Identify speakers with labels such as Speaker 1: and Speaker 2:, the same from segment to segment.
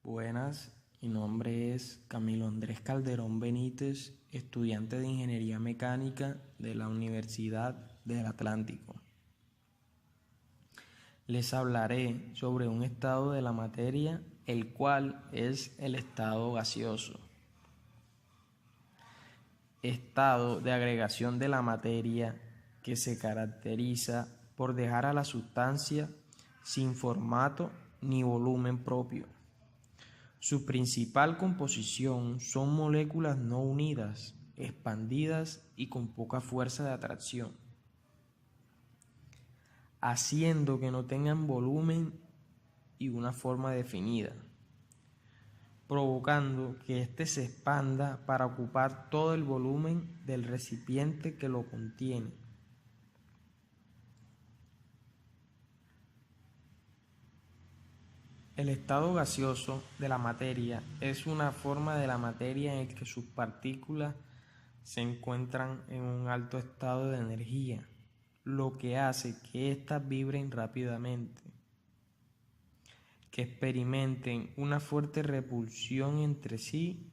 Speaker 1: Buenas, mi nombre es Camilo Andrés Calderón Benítez, estudiante de Ingeniería Mecánica de la Universidad del Atlántico. Les hablaré sobre un estado de la materia, el cual es el estado gaseoso. Estado de agregación de la materia que se caracteriza por dejar a la sustancia sin formato ni volumen propio. Su principal composición son moléculas no unidas, expandidas y con poca fuerza de atracción, haciendo que no tengan volumen y una forma definida, provocando que éste se expanda para ocupar todo el volumen del recipiente que lo contiene. El estado gaseoso de la materia es una forma de la materia en la que sus partículas se encuentran en un alto estado de energía, lo que hace que éstas vibren rápidamente, que experimenten una fuerte repulsión entre sí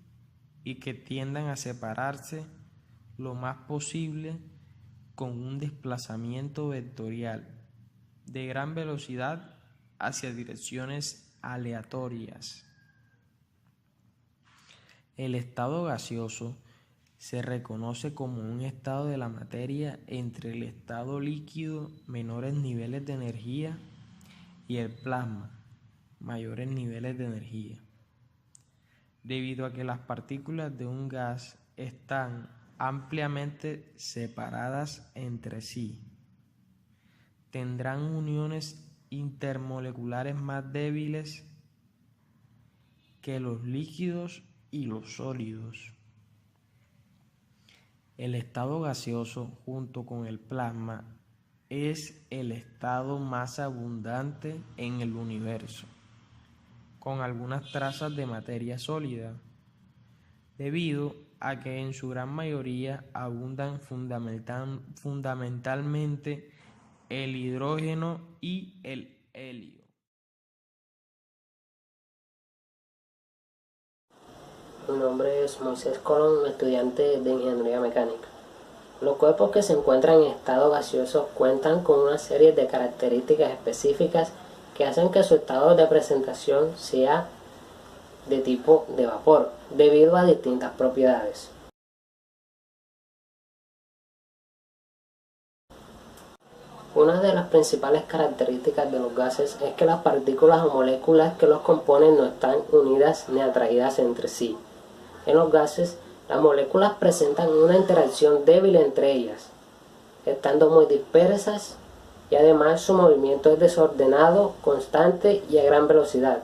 Speaker 1: y que tiendan a separarse lo más posible con un desplazamiento vectorial de gran velocidad hacia direcciones aleatorias. El estado gaseoso se reconoce como un estado de la materia entre el estado líquido, menores niveles de energía, y el plasma, mayores niveles de energía, debido a que las partículas de un gas están ampliamente separadas entre sí. Tendrán uniones intermoleculares más débiles que los líquidos y los sólidos. El estado gaseoso, junto con el plasma, es el estado más abundante en el universo, con algunas trazas de materia sólida, debido a que en su gran mayoría abundan fundamentalmente el hidrógeno y el helio.
Speaker 2: Mi nombre es Moisés Colón, estudiante de Ingeniería Mecánica. Los cuerpos que se encuentran en estado gaseoso cuentan con una serie de características específicas que hacen que su estado de presentación sea de tipo de vapor, debido a distintas propiedades. Una de las principales características de los gases es que las partículas o moléculas que los componen no están unidas ni atraídas entre sí. En los gases, las moléculas presentan una interacción débil entre ellas, estando muy dispersas, y además su movimiento es desordenado, constante y a gran velocidad.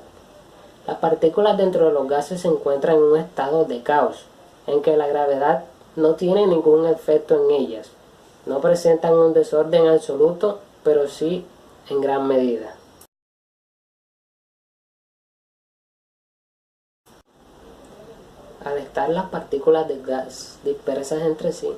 Speaker 2: Las partículas dentro de los gases se encuentran en un estado de caos, en que la gravedad no tiene ningún efecto en ellas. No presentan un desorden absoluto, pero sí en gran medida. Al estar las partículas de gas dispersas entre sí,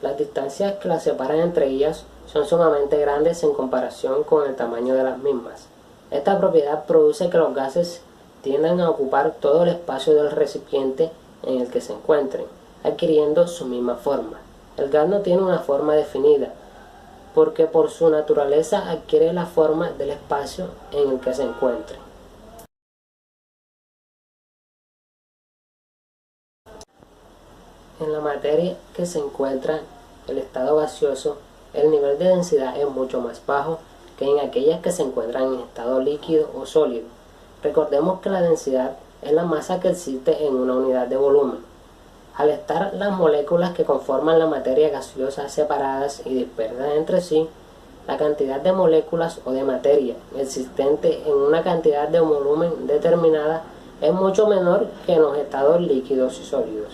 Speaker 2: las distancias que las separan entre ellas son sumamente grandes en comparación con el tamaño de las mismas. Esta propiedad produce que los gases tiendan a ocupar todo el espacio del recipiente en el que se encuentren, adquiriendo su misma forma. El gas no tiene una forma definida, porque por su naturaleza adquiere la forma del espacio en el que se encuentre. En la materia que se encuentra el estado gaseoso, el nivel de densidad es mucho más bajo que en aquellas que se encuentran en estado líquido o sólido. Recordemos que la densidad es la masa que existe en una unidad de volumen. Al estar las moléculas que conforman la materia gaseosa separadas y dispersas entre sí, la cantidad de moléculas o de materia existente en una cantidad de volumen determinada es mucho menor que en los estados líquidos y sólidos.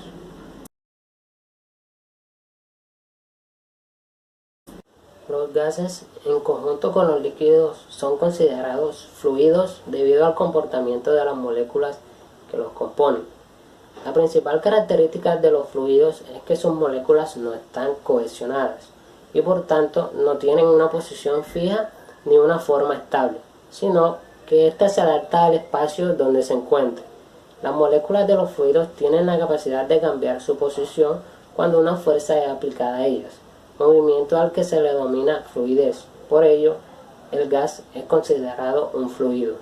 Speaker 2: Los gases, en conjunto con los líquidos, son considerados fluidos debido al comportamiento de las moléculas que los componen. La principal característica de los fluidos es que sus moléculas no están cohesionadas y por tanto no tienen una posición fija ni una forma estable, sino que ésta se adapta al espacio donde se encuentra. Las moléculas de los fluidos tienen la capacidad de cambiar su posición cuando una fuerza es aplicada a ellas, movimiento al que se le denomina fluidez. Por ello, el gas es considerado un fluido.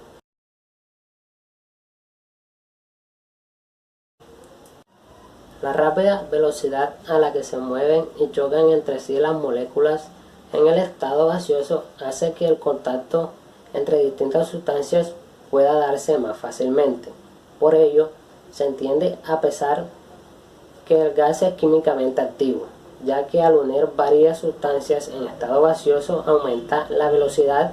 Speaker 2: La rápida velocidad a la que se mueven y chocan entre sí las moléculas en el estado gaseoso hace que el contacto entre distintas sustancias pueda darse más fácilmente. Por ello, se entiende a pesar que el gas es químicamente activo, ya que al unir varias sustancias en estado gaseoso aumenta la velocidad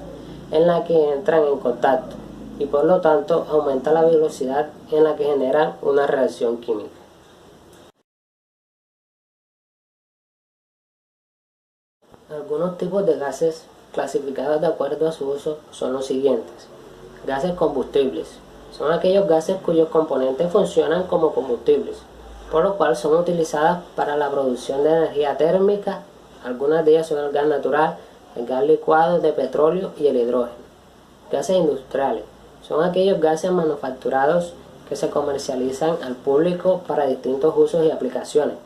Speaker 2: en la que entran en contacto y por lo tanto aumenta la velocidad en la que generan una reacción química. Algunos tipos de gases clasificados de acuerdo a su uso son los siguientes. Gases combustibles. Son aquellos gases cuyos componentes funcionan como combustibles, por lo cual son utilizadas para la producción de energía térmica. Algunas de ellas son el gas natural, el gas licuado de petróleo y el hidrógeno. Gases industriales. Son aquellos gases manufacturados que se comercializan al público para distintos usos y aplicaciones,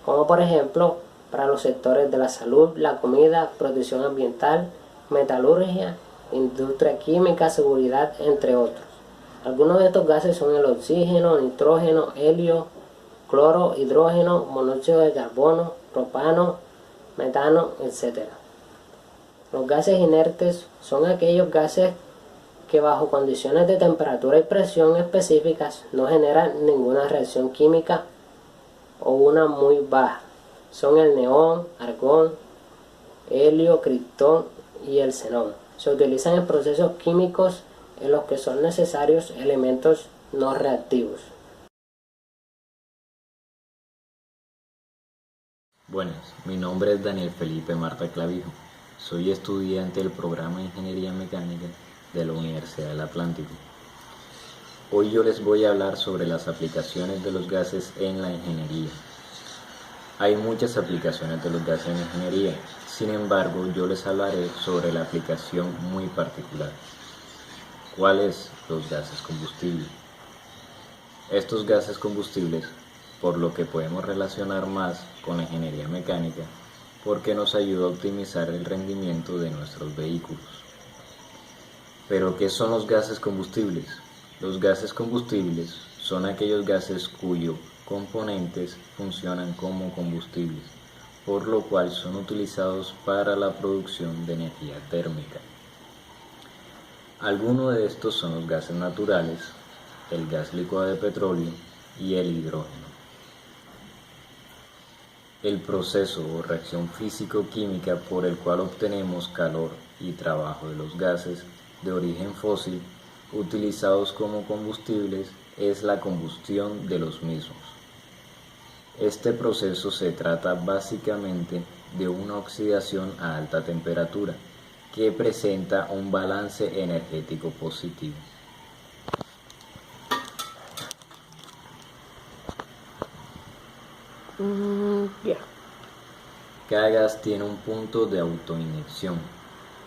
Speaker 2: como por ejemplo para los sectores de la salud, la comida, protección ambiental, metalurgia, industria química, seguridad, entre otros. Algunos de estos gases son el oxígeno, nitrógeno, helio, cloro, hidrógeno, monóxido de carbono, propano, metano, etc. Los gases inertes son aquellos gases que bajo condiciones de temperatura y presión específicas no generan ninguna reacción química o una muy baja. Son el neón, argón, helio, criptón y el xenón. Se utilizan en procesos químicos en los que son necesarios elementos no reactivos.
Speaker 3: Buenas, mi nombre es Daniel Felipe Marta Clavijo. Soy estudiante del programa de Ingeniería Mecánica de la Universidad del Atlántico. Hoy yo les voy a hablar sobre las aplicaciones de los gases en la ingeniería. Hay muchas aplicaciones de los gases en ingeniería, sin embargo yo les hablaré sobre la aplicación muy particular. ¿Cuáles? Los gases combustibles. Estos gases combustibles, por lo que podemos relacionar más con la ingeniería mecánica, porque nos ayuda a optimizar el rendimiento de nuestros vehículos. ¿Pero qué son los gases combustibles? Los gases combustibles son aquellos gases cuyos componentes funcionan como combustibles, por lo cual son utilizados para la producción de energía térmica. Algunos de estos son los gases naturales, el gas licuado de petróleo y el hidrógeno. El proceso o reacción físico-química por el cual obtenemos calor y trabajo de los gases de origen fósil utilizados como combustibles es la combustión de los mismos. Este proceso se trata básicamente de una oxidación a alta temperatura que presenta un balance energético positivo. Cada gas tiene un punto de autoinyección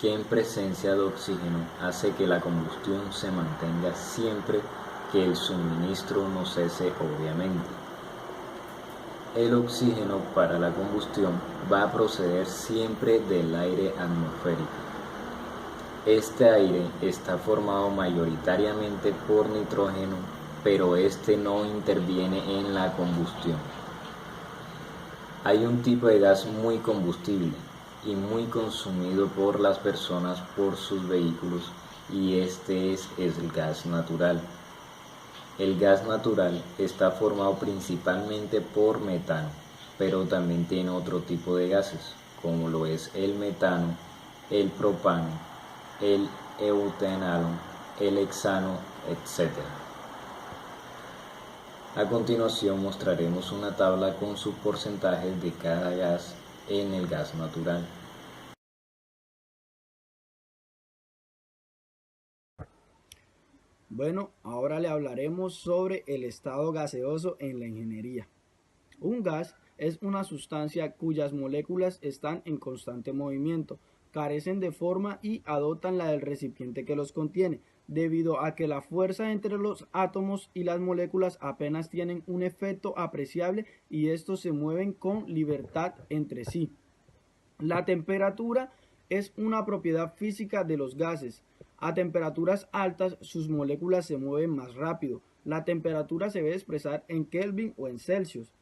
Speaker 3: que en presencia de oxígeno hace que la combustión se mantenga siempre que el suministro no cese obviamente. El oxígeno para la combustión va a proceder siempre del aire atmosférico. Este aire está formado mayoritariamente por nitrógeno, pero este no interviene en la combustión. Hay un tipo de gas muy combustible y muy consumido por las personas por sus vehículos y este es el gas natural. El gas natural está formado principalmente por metano, pero también tiene otro tipo de gases, como lo es el metano, el propano, el eutanalo, el hexano, etc. A continuación mostraremos una tabla con sus porcentajes de cada gas en el gas natural.
Speaker 4: Bueno, ahora le hablaremos sobre el estado gaseoso en la ingeniería. Un gas es una sustancia cuyas moléculas están en constante movimiento, carecen de forma y adoptan la del recipiente que los contiene, debido a que la fuerza entre los átomos y las moléculas apenas tienen un efecto apreciable y estos se mueven con libertad entre sí. La temperatura es una propiedad física de los gases. A temperaturas altas sus moléculas se mueven más rápido. La temperatura se debe expresar en Kelvin o en Celsius.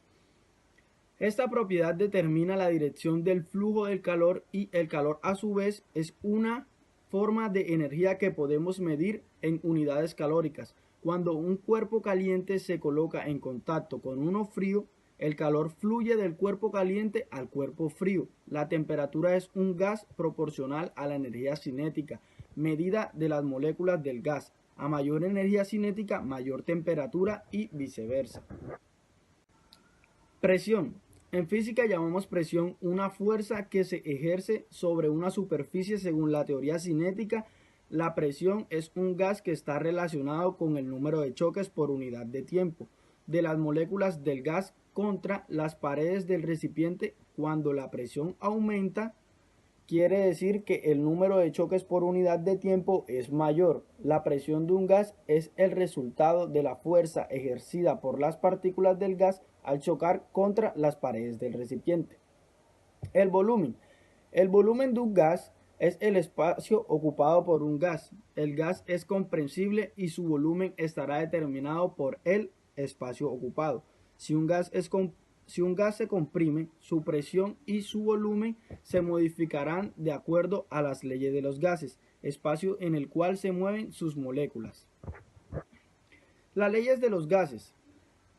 Speaker 4: Esta propiedad determina la dirección del flujo del calor y el calor a su vez es una forma de energía que podemos medir en unidades calóricas. Cuando un cuerpo caliente se coloca en contacto con uno frío, el calor fluye del cuerpo caliente al cuerpo frío. La temperatura es un gas proporcional a la energía cinética, medida de las moléculas del gas. A mayor energía cinética, mayor temperatura y viceversa. Presión. En física llamamos presión una fuerza que se ejerce sobre una superficie según la teoría cinética. La presión es un gas que está relacionado con el número de choques por unidad de tiempo de las moléculas del gas contra las paredes del recipiente. Cuando la presión aumenta, quiere decir que el número de choques por unidad de tiempo es mayor. La presión de un gas es el resultado de la fuerza ejercida por las partículas del gas al chocar contra las paredes del recipiente. El volumen. El volumen de un gas es el espacio ocupado por un gas. El gas es comprensible y su volumen estará determinado por el espacio ocupado. Si un gas se comprime, su presión y su volumen se modificarán de acuerdo a las leyes de los gases, espacio en el cual se mueven sus moléculas. Las leyes de los gases.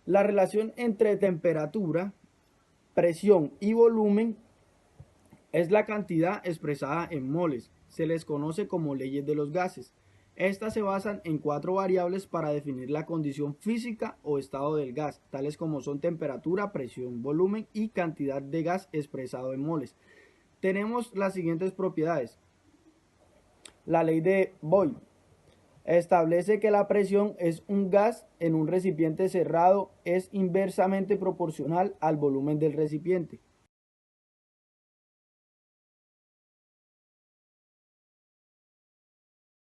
Speaker 4: La relación entre temperatura, presión y volumen es la cantidad expresada en moles. Se les conoce como leyes de los gases. Estas se basan en 4 variables para definir la condición física o estado del gas, tales como son temperatura, presión, volumen y cantidad de gas expresado en moles. Tenemos las siguientes propiedades. La ley de Boyle establece que la presión es un gas en un recipiente cerrado es inversamente proporcional al volumen del recipiente.